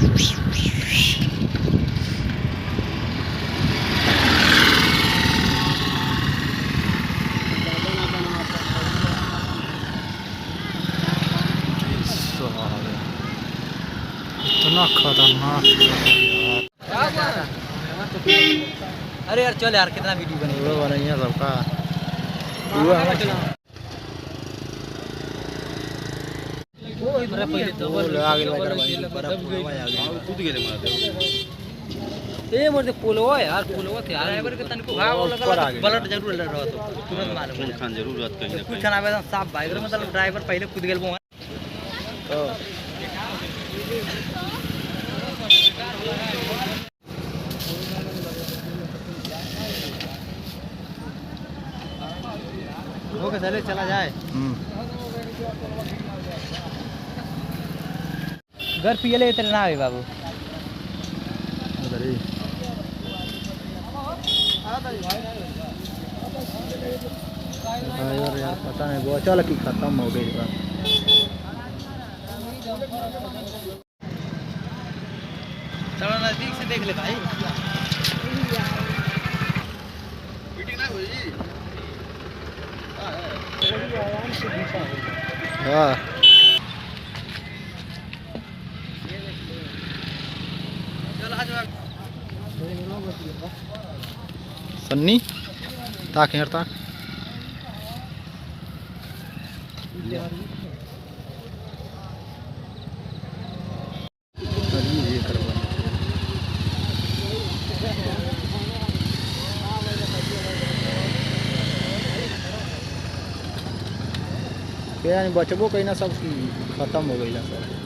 इतना खतरनाक यार। अरे यार चल यार, कितना वीडियो बनेगा सबका। ए मोरे पोलवा यार, पोलवा थे यार, ड्राइवर के तनको भाग लगा ब्लड जरूर लड़ रहा तो तुरंत मालूम खान जरूरत कहीं ना कुछ ना आवेदन साफ भाई मतलब ड्राइवर पहले खुद गेल बो तो ओके चले चला जाए। घर पियले इतने ना आवे बाबू। यार पता नहीं वो चल की खत्म हो गई बात। चलो नजदीक से देख ले भाई। हाँ सन्नी ताक यार ताक क्या नहीं बचबो कहीं ना सब खत्म हो गई ना सब।